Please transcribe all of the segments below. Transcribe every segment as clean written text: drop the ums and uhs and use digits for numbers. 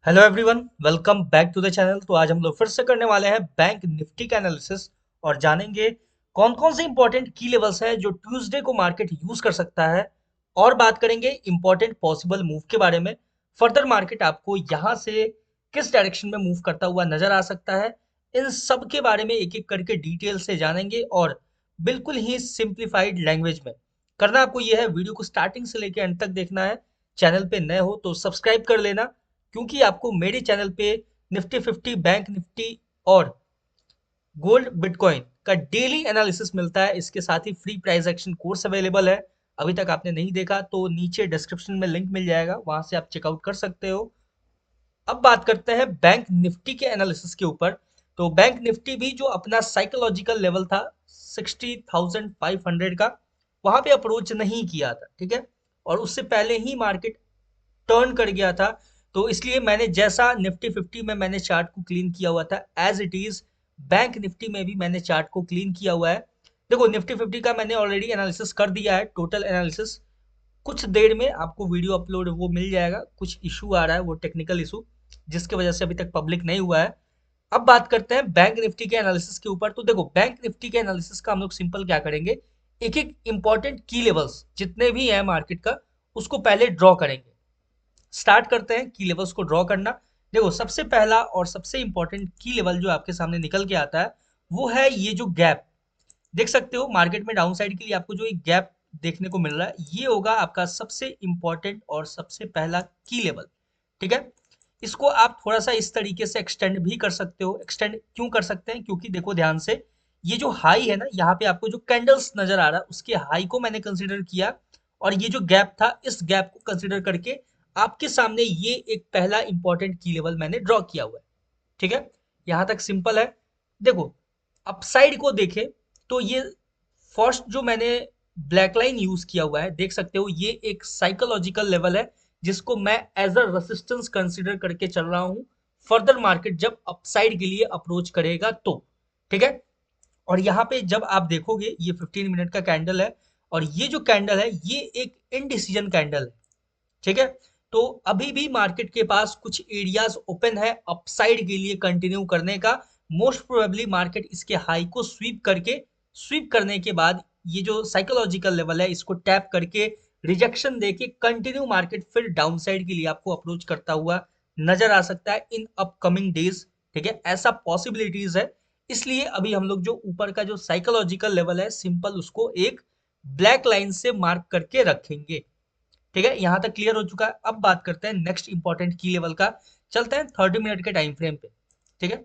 Hello everyone, welcome back to the channel. तो आज हम लोग फिर से करने वाले हैं बैंक निफ्टी का एनालिसिस और जानेंगे कौन कौन से इंपॉर्टेंट की लेवल्स हैं जो ट्यूसडे को मार्केट यूज कर सकता है। और बात करेंगे इंपॉर्टेंट पॉसिबल मूव के बारे में। फर्दर मार्केट आपको यहाँ से किस डायरेक्शन में मूव करता हुआ नजर आ सकता है, इन सब के बारे में एक एक करके डिटेल से जानेंगे और बिल्कुल ही सिंप्लीफाइड लैंग्वेज में। करना आपको यह है, वीडियो को स्टार्टिंग से लेकर एंड तक देखना है। चैनल पे नए हो तो सब्सक्राइब कर लेना, क्योंकि आपको मेरे चैनल पे निफ्टी 50, बैंक निफ्टी और गोल्ड बिटकॉइन का डेली एनालिसिस मिलता है। इसके साथ ही free price action course available है। अभी तक आपने नहीं देखा तो नीचे डिस्क्रिप्शन में लिंक मिल जाएगा, वहां से आप चेकआउट कर सकते हो। अब बात करते हैं बैंक निफ्टी के एनालिसिस के ऊपर। तो बैंक निफ्टी भी जो अपना साइकोलॉजिकल लेवल था 60,500 का, वहां पे अप्रोच नहीं किया था, ठीक है। और उससे पहले ही मार्केट टर्न कर गया था। तो इसलिए मैंने जैसा निफ्टी 50 में मैंने चार्ट को क्लीन किया हुआ था, as it is Bank Nifty में भी मैंने चार्ट को क्लीन किया हुआ है। देखो, निफ्टी 50 का मैंने ऑलरेडी एनालिसिस कर दिया है, टोटल एनालिसिस। कुछ देर में आपको वीडियो अपलोड वो मिल जाएगा। कुछ इशू आ रहा है, वो टेक्निकल इशू, जिसकी वजह से अभी तक पब्लिक नहीं हुआ है। अब बात करते हैं बैंक निफ्टी के एनालिसिस के ऊपर। तो देखो, बैंक निफ्टी के एनालिसिस का हम लोग सिंपल क्या करेंगे, एक एक इंपॉर्टेंट की लेवल्स जितने भी हैं मार्केट का, उसको पहले ड्रॉ करेंगे। स्टार्ट करते हैं की लेवल्स को ड्रॉ करना। देखो, सबसे पहला और सबसे इंपॉर्टेंट की लेवल जो आपके सामने निकल के आता है, वो है ये जो गैप। देख सकते हो मार्केट में डाउन साइड के लिए आपको जो एक गैप देखने को मिल रहा है, ये होगा आपका सबसे इंपॉर्टेंट और सबसे पहला की लेवल, ठीक है। इसको आप थोड़ा सा इस तरीके से एक्सटेंड भी कर सकते हो। एक्सटेंड क्यों कर सकते हैं, क्योंकि देखो ध्यान से, ये जो हाई है ना, यहाँ पे आपको जो कैंडल्स नजर आ रहा है, उसके हाई को मैंने कंसिडर किया। और ये जो गैप था, इस गैप को कंसिडर करके आपके सामने ये एक पहला इंपॉर्टेंट की लेवल मैंने ड्रॉ किया हुआ है, ठीक है। यहां तक सिंपल है। देखो, अपसाइड को देखें तो ये फर्स्ट जो मैंने ब्लैक लाइन यूज किया हुआ है, देख सकते हो, ये एक साइकोलॉजिकल लेवल है, जिसको मैं एज अ रेसिस्टेंस कंसीडर करके चल रहा हूं। फर्दर मार्केट जब अपसाइड के लिए अप्रोच करेगा तो, ठीक है। और यहाँ पे जब आप देखोगे, ये 15 मिनट का कैंडल है, और ये जो कैंडल है, ये एक इनडिसीजन कैंडल है, ठीक है। तो अभी भी मार्केट के पास कुछ एरियाज ओपन है अपसाइड के लिए कंटिन्यू करने का। मोस्ट प्रोबेबली मार्केट इसके हाई को स्वीप करने के बाद ये जो साइकोलॉजिकल लेवल है, इसको टैप करके रिजेक्शन देके कंटिन्यू मार्केट फिर डाउन साइड के लिए आपको अप्रोच करता हुआ नजर आ सकता है इन अपकमिंग डेज, ठीक है। ऐसा पॉसिबिलिटीज है। इसलिए अभी हम लोग जो ऊपर का जो साइकोलॉजिकल लेवल है, सिंपल उसको एक ब्लैक लाइन से मार्क करके रखेंगे, ठीक है। यहां तक क्लियर हो चुका है। अब बात करते हैं नेक्स्ट इंपॉर्टेंट की लेवल का। चलते हैं 30 मिनट के टाइम फ्रेम पे, ठीक है।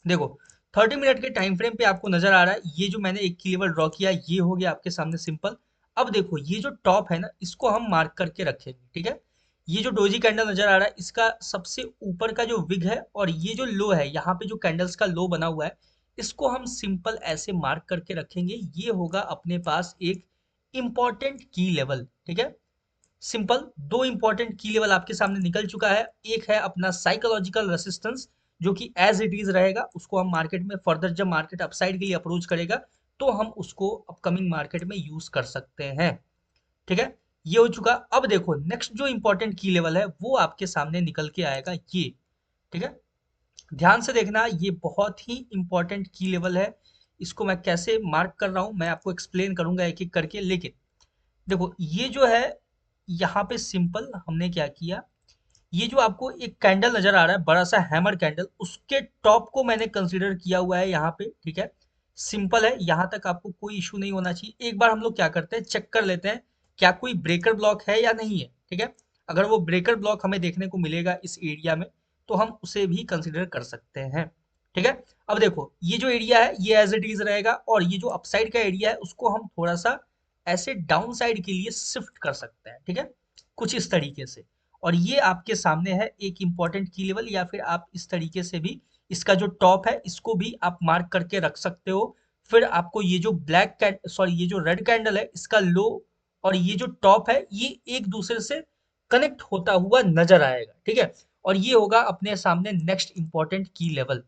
देखो, 30 मिनट के टाइम फ्रेम पे आपको नजर आ रहा है, ये जो मैंने एक की लेवल ड्रॉ किया, ये हो गया आपके सामने सिंपल। अब देखो, ये जो टॉप है ना, इसको हम मार्क करके रखेंगे, ठीक है। ये जो डोजी कैंडल नजर आ रहा है, इसका सबसे ऊपर का जो विग है, और ये जो लो है, यहाँ पे जो कैंडल्स का लो बना हुआ है, इसको हम सिंपल ऐसे मार्क करके रखेंगे। ये होगा अपने पास एक इंपॉर्टेंट की लेवल, ठीक है। सिंपल दो इंपॉर्टेंट की लेवल आपके सामने निकल चुका है। एक है अपना साइकोलॉजिकल रेसिस्टेंस, जो कि एज इट इज रहेगा, उसको हम मार्केट में फर्दर जब मार्केट अपसाइड के लिए अप्रोच करेगा, तो हम उसको अपकमिंग मार्केट में यूज कर सकते हैं, ठीक है। ये हो चुका। अब देखो, नेक्स्ट जो इंपॉर्टेंट की लेवल है, वो आपके सामने निकल के आएगा, ये, ठीक है। ध्यान से देखना, ये बहुत ही इंपॉर्टेंट की लेवल है। इसको मैं कैसे मार्क कर रहा हूं, मैं आपको एक्सप्लेन करूंगा एक एक करके। लेकिन देखो, ये जो है, यहाँ पे सिंपल हमने क्या किया, ये जो आपको एक कैंडल नजर आ रहा है, बड़ा सा हैमर कैंडल, उसके टॉप को मैंने कंसीडर किया हुआ है यहाँ पे, ठीक है। सिंपल है, यहाँ तक आपको कोई इशू नहीं होना चाहिए। एक बार हम लोग क्या करते हैं, चेक कर लेते हैं क्या कोई ब्रेकर ब्लॉक है या नहीं है, ठीक है। अगर वो ब्रेकर ब्लॉक हमें देखने को मिलेगा इस एरिया में, तो हम उसे भी कंसिडर कर सकते हैं, ठीक है। अब देखो, ये जो एरिया है, ये एज इट इज रहेगा, और ये जो अपसाइड का एरिया है, उसको हम थोड़ा सा ऐसे डाउन साइड के लिए शिफ्ट कर सकते हैं, ठीक है, कुछ इस तरीके से। और ये आपके सामने है एक इंपॉर्टेंट की लेवल, या फिर आप इस तरीके से भी इसका जो टॉप है, इसको भी आप मार्क करके रख सकते हो। फिर आपको ये जो ये जो रेड कैंडल है, इसका लो और ये जो टॉप है, ये एक दूसरे से कनेक्ट होता हुआ नजर आएगा, ठीक है। और ये होगा अपने सामने नेक्स्ट इंपॉर्टेंट की लेवल।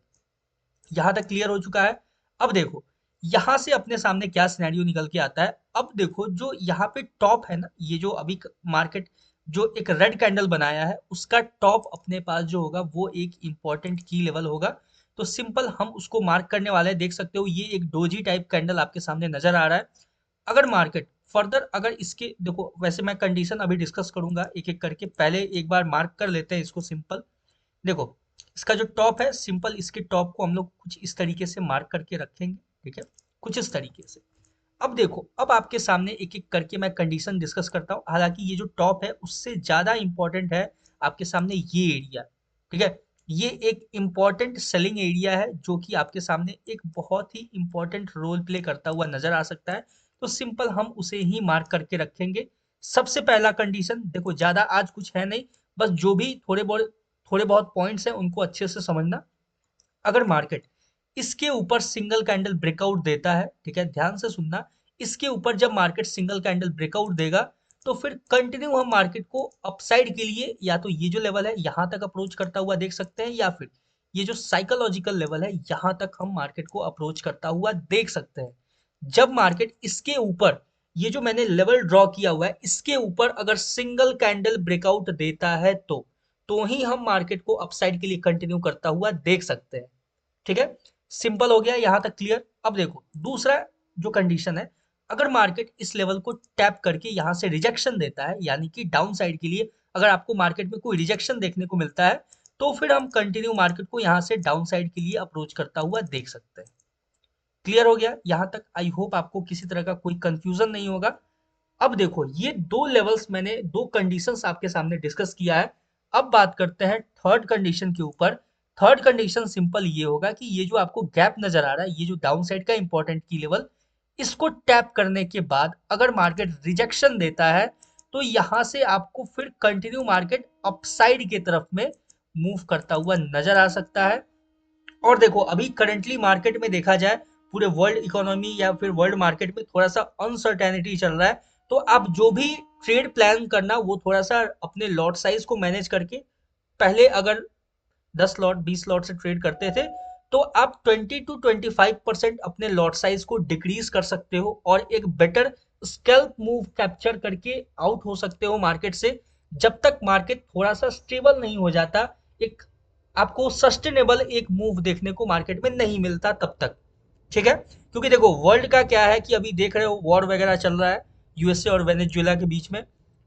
यहाँ तक क्लियर हो चुका है। अब देखो, यहाँ से अपने सामने क्या सिनेरियो निकल के आता है। अब देखो, जो यहाँ पे टॉप है ना, ये जो अभी मार्केट जो एक रेड कैंडल बनाया है उसका टॉप अपने पास जो होगा वो एक इंपॉर्टेंट की लेवल होगा। तो सिंपल हम उसको मार्क करने वाले हैं। देख सकते हो ये एक डोजी टाइप कैंडल आपके सामने नजर आ रहा है। अगर मार्केट फर्दर अगर इसके देखो, वैसे मैं कंडीशन अभी डिस्कस करूंगा एक एक करके, पहले एक बार मार्क कर लेते हैं इसको सिंपल। देखो इसका जो टॉप है, सिंपल इसके टॉप को हम लोग कुछ इस तरीके से मार्क करके रखेंगे, ठीक है, कुछ इस तरीके से। अब देखो, अब आपके सामने एक एक करके मैं कंडीशन डिस्कस करता हूँ। हालांकि ये जो टॉप है उससे ज्यादा इंपॉर्टेंट है आपके सामने ये एरिया, ठीक है। ये एक इंपॉर्टेंट सेलिंग एरिया है जो कि आपके सामने एक बहुत ही इंपॉर्टेंट रोल प्ले करता हुआ नजर आ सकता है। तो सिंपल हम उसे ही मार्क करके रखेंगे। सबसे पहला कंडीशन देखो, ज्यादा आज कुछ है नहीं, बस जो भी थोड़े बहुत पॉइंट्स हैं उनको अच्छे से समझना। अगर मार्केट इसके ऊपर सिंगल कैंडल ब्रेकआउट देता है, ठीक है, ध्यान से सुनना, इसके ऊपर जब मार्केट सिंगल कैंडल ब्रेकआउट देगा तो फिर कंटिन्यू हम मार्केट को अपसाइड के लिए या तो ये जो लेवल है यहां तक अप्रोच करता हुआ देख सकते हैं, या फिर ये जो साइकोलॉजिकल लेवल है यहां तक हम मार्केट को अप्रोच करता हुआ देख सकते हैं। जब मार्केट इसके ऊपर, ये जो मैंने लेवल ड्रॉ किया हुआ है इसके ऊपर अगर सिंगल कैंडल ब्रेकआउट देता है तो ही हम मार्केट को अपसाइड के लिए कंटिन्यू करता हुआ देख सकते हैं, ठीक है। सिंपल हो गया यहां तक, क्लियर। अब देखो दूसरा जो कंडीशन है, अगर मार्केट इस लेवल को टैप करके यहां से रिजेक्शन देता है, यानी कि डाउन साइड के लिए अगर आपको मार्केट में कोई रिजेक्शन देखने को मिलता है तो फिर हम कंटिन्यू मार्केट को यहां से डाउन साइड के लिए अप्रोच करता हुआ देख सकते हैं। क्लियर हो गया यहां तक? आई होप आपको किसी तरह का कोई कंफ्यूजन नहीं होगा। अब देखो ये दो लेवल्स मैंने, दो कंडीशंस आपके सामने डिस्कस किया है। अब बात करते हैं थर्ड कंडीशन के ऊपर। थर्ड कंडीशन सिंपल ये होगा कि ये जो आपको गैप नजर आ रहा है, ये जो डाउन साइड का इंपॉर्टेंट की लेवल, इसको टैप करने के बाद अगर मार्केट रिजेक्शन देता है तो यहां से आपको फिर कंटिन्यू मार्केट अपसाइड की तरफ में मूव करता हुआ नजर आ सकता है। और देखो अभी करंटली मार्केट में देखा जाए, पूरे वर्ल्ड इकोनॉमी या फिर वर्ल्ड मार्केट में थोड़ा सा अनसर्टेनिटी चल रहा है। तो आप जो भी ट्रेड प्लान करना वो थोड़ा सा अपने लॉट साइज को मैनेज करके, पहले अगर 10 लॉट 20 लॉट से ट्रेड करते थे तो आप 20 to 25% अपने लॉट साइज को डिक्रीज कर सकते हो और एक बेटर स्कैल्प मूव कैप्चर करके आउट हो सकते हो मार्केट से, जब तक मार्केट थोड़ा सा स्टेबल नहीं हो जाता। एक आपको सस्टेनेबल एक मूव देखने को मार्केट में नहीं मिलता तब तक, ठीक है। क्योंकि देखो वर्ल्ड का क्या है कि अभी देख रहे हो वॉर वगैरह चल रहा है यूएसए और वेनेजुएला के बीच में।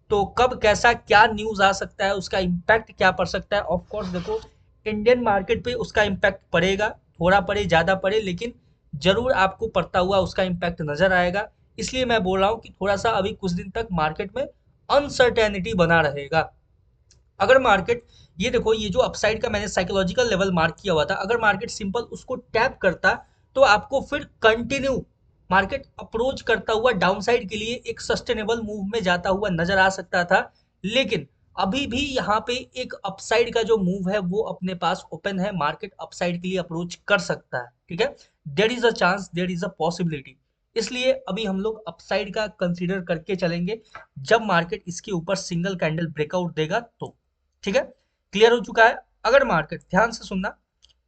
तो कब कैसा क्या न्यूज आ सकता है, उसका इम्पैक्ट क्या पड़ सकता है, ऑफ कोर्स देखो इंडियन मार्केट पे उसका इम्पैक्ट पड़ेगा, थोड़ा पड़े ज्यादा पड़े लेकिन जरूर आपको पड़ता हुआ उसका इम्पैक्ट नजर आएगा। इसलिए मैं बोल रहा हूँ कि थोड़ा सा अभी कुछ दिन तक मार्केट में अनसर्टेनिटी बना रहेगा। अगर मार्केट, ये देखो ये जो अपसाइड का मैंने साइकोलॉजिकल लेवल मार्क किया हुआ था, अगर मार्केट सिंपल उसको टैप करता तो आपको फिर कंटिन्यू मार्केट अप्रोच करता हुआ डाउन साइड के लिए एक सस्टेनेबल मूव में जाता हुआ नजर आ सकता था। लेकिन अभी भी यहाँ पे एक अपसाइड का जो मूव है वो अपने पास ओपन है, मार्केट अपसाइड के लिए अप्रोच कर सकता है, ठीक है। There is a chance, there is a possibility. इसलिए अभी हम लोग अपसाइड का कंसीडर करके चलेंगे जब मार्केट इसके ऊपर सिंगल कैंडल ब्रेकआउट देगा तो, ठीक है। क्लियर हो चुका है? अगर मार्केट, ध्यान से सुनना,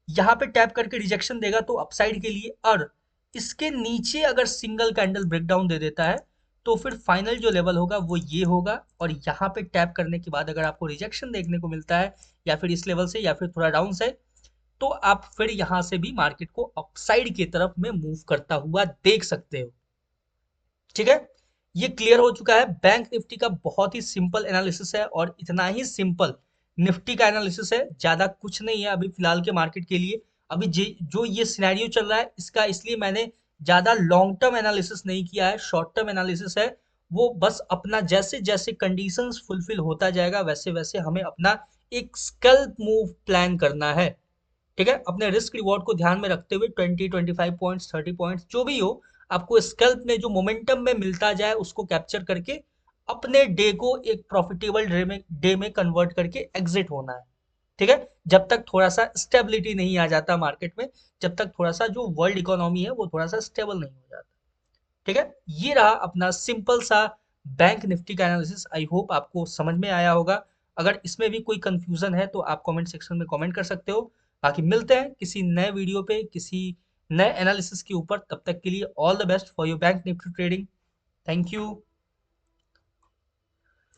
यहाँ पे टैप करके रिजेक्शन देगा तो अपसाइड के लिए, और इसके नीचे अगर सिंगल कैंडल ब्रेकडाउन दे देता है तो फिर फाइनल जो लेवल होगा वो ये होगा। और यहाँ पे टैप करने के बाद अगर आपको रिजेक्शन देखने को मिलता है या फिर इस लेवल से या फिर थोड़ा डाउन से, तो आप फिर यहाँ से भी मार्केट को अपसाइड की तरफ में मूव करता हुआ देख सकते हो, ठीक है। ये क्लियर हो चुका है। बैंक निफ्टी का बहुत ही सिंपल एनालिसिस है और इतना ही सिंपल निफ्टी का एनालिसिस है, ज्यादा कुछ नहीं है अभी फिलहाल के मार्केट के लिए। अभी जो ये सिनेरियो चल रहा है इसका, इसलिए मैंने ज्यादा लॉन्ग टर्म एनालिसिस नहीं किया है, शॉर्ट टर्म एनालिसिस है। वो बस अपना जैसे जैसे कंडीशंस फुलफिल होता जाएगा वैसे वैसे हमें अपना एक स्कैल्प मूव प्लान करना है, ठीक है। अपने रिस्क रिवॉर्ड को ध्यान में रखते हुए 20 25 पॉइंट्स 30 पॉइंट्स जो भी हो, आपको स्कैल्प में जो मोमेंटम में मिलता जाए उसको कैप्चर करके अपने डे को एक प्रॉफिटेबल डे में कन्वर्ट करके एग्जिट होना है, ठीक है। जब तक थोड़ा सा स्टेबिलिटी नहीं आ जाता मार्केट में, जब तक थोड़ा सा जो वर्ल्ड इकोनॉमी है वो थोड़ा सा स्टेबल नहीं हो जाता, ठीक है। ये रहा अपना सिंपल सा बैंक निफ्टी का एनालिसिस। आई होप आपको समझ में आया होगा। अगर इसमें भी कोई कंफ्यूजन है तो आप कमेंट सेक्शन में कमेंट कर सकते हो। बाकी मिलते हैं किसी नए वीडियो पे किसी नए एनालिसिस के ऊपर। तब तक के लिए all the best for your bank Nifty trading. Thank you.